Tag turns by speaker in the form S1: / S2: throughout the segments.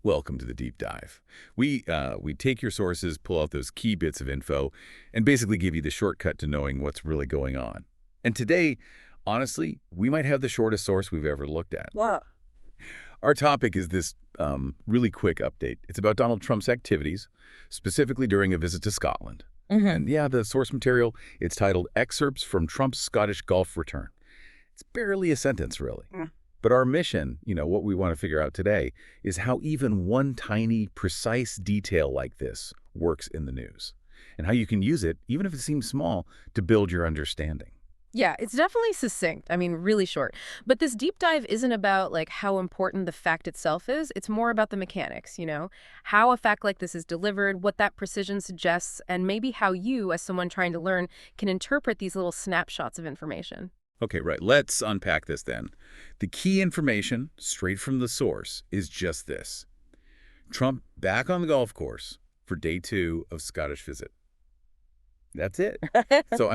S1: Welcome to the deep dive. We take your sources, pull out those key bits of info, and basically give you the shortcut to knowing what's really going on. And today, honestly, we might have the shortest source we've ever looked at.
S2: Wow.
S1: Our topic is this really quick update. It's about Donald Trump's activities, specifically during a visit to Scotland. And yeah, the source material, it's titled Excerpts from Trump's Scottish Golf Return. It's barely a sentence, really.
S2: Mm.
S1: But our mission, what we want to figure out today, is how even one tiny, precise detail like this works in the news, and how you can use it, even if it seems small, to build your understanding.
S2: Yeah, it's definitely succinct. I mean, really short. But this deep dive isn't about how important the fact itself is. It's more about the mechanics, how a fact like this is delivered, what that precision suggests, and maybe how you, as someone trying to learn, can interpret these little snapshots of information.
S1: Okay, right. Let's unpack this then. The key information, straight from the source, is just this. Trump back on the golf course for day 2 of Scottish visit. That's it. So,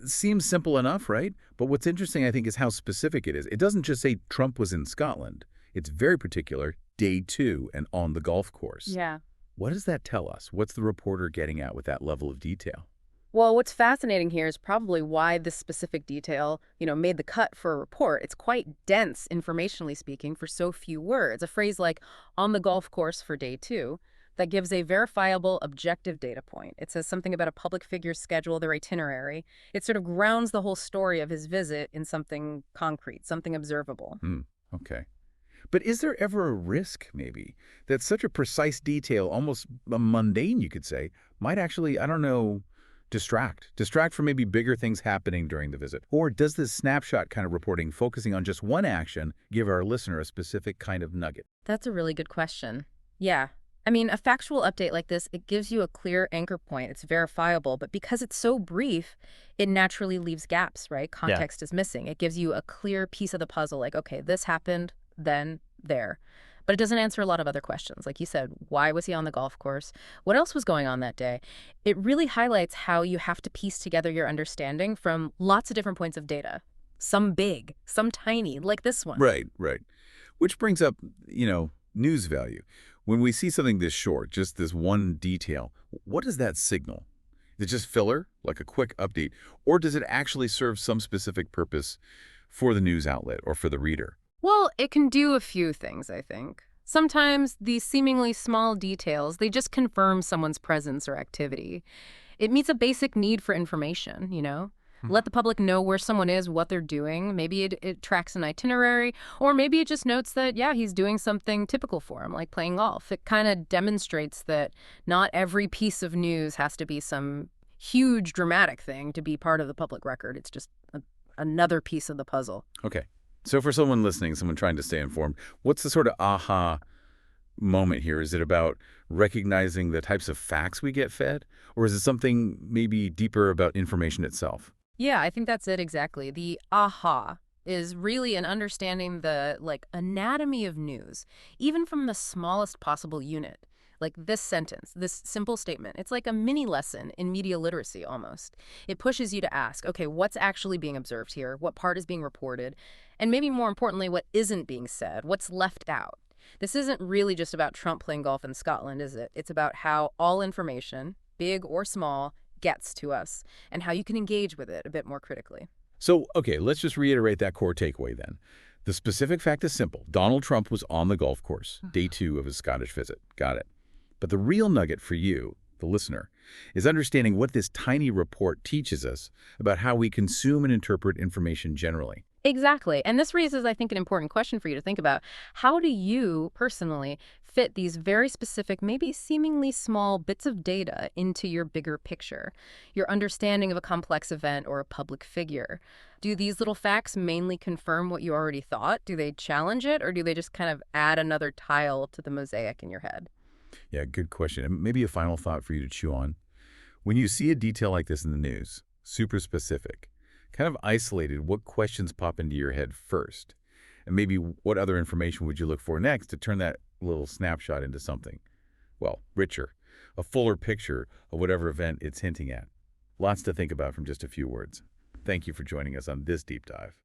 S1: seems simple enough, right? But what's interesting, I think, is how specific it is. It doesn't just say Trump was in Scotland. It's very particular, day 2 and on the golf course.
S2: Yeah.
S1: What does that tell us? What's the reporter getting at with that level of detail?
S2: Well, what's fascinating here is probably why this specific detail, made the cut for a report. It's quite dense, informationally speaking, for so few words. A phrase like, on the golf course for day 2, that gives a verifiable, objective data point. It says something about a public figure's schedule, their itinerary. It sort of grounds the whole story of his visit in something concrete, something observable.
S1: Okay. But is there ever a risk, maybe, that such a precise detail, almost mundane, you could say, might actually, distract from maybe bigger things happening during the visit? Or does this snapshot kind of reporting, focusing on just one action, give our listener a specific kind of nugget?
S2: That's a really good question. Yeah. A factual update like this, it gives you a clear anchor point. It's verifiable, but because it's so brief, it naturally leaves gaps, right? Context is missing. It gives you a clear piece of the puzzle, like, okay, this happened, then there. But it doesn't answer a lot of other questions. Like you said, why was he on the golf course? What else was going on that day? It really highlights how you have to piece together your understanding from lots of different points of data. Some big, some tiny, like this one.
S1: Right. Which brings up, news value. When we see something this short, just this one detail, what does that signal? Is it just filler, like a quick update, or does it actually serve some specific purpose for the news outlet or for the reader?
S2: Well, it can do a few things, I think. Sometimes these seemingly small details, they just confirm someone's presence or activity. It meets a basic need for information, Let the public know where someone is, what they're doing. Maybe it tracks an itinerary, or maybe it just notes that, yeah, he's doing something typical for him, like playing golf. It kind of demonstrates that not every piece of news has to be some huge dramatic thing to be part of the public record. It's just another piece of the puzzle.
S1: Okay. So for someone listening, someone trying to stay informed, what's the sort of aha moment here? Is it about recognizing the types of facts we get fed? Or is it something maybe deeper about information itself?
S2: Yeah, I think that's it exactly. The aha is really an understanding the anatomy of news, even from the smallest possible unit. Like this sentence, this simple statement. It's like a mini lesson in media literacy almost. It pushes you to ask, okay, what's actually being observed here? What part is being reported? And maybe more importantly, what isn't being said? What's left out? This isn't really just about Trump playing golf in Scotland, is it? It's about how all information, big or small, gets to us and how you can engage with it a bit more critically.
S1: So, okay, let's just reiterate that core takeaway then. The specific fact is simple. Donald Trump was on the golf course, day 2 of his Scottish visit. Got it. But the real nugget for you, the listener, is understanding what this tiny report teaches us about how we consume and interpret information generally.
S2: Exactly. And this raises, I think, an important question for you to think about. How do you personally fit these very specific, maybe seemingly small bits of data into your bigger picture, your understanding of a complex event or a public figure? Do these little facts mainly confirm what you already thought? Do they challenge it, or do they just kind of add another tile to the mosaic in your head?
S1: Yeah, good question. And maybe a final thought for you to chew on. When you see a detail like this in the news, super specific, kind of isolated, what questions pop into your head first? And maybe what other information would you look for next to turn that little snapshot into something, well, richer, a fuller picture of whatever event it's hinting at? Lots to think about from just a few words. Thank you for joining us on this deep dive.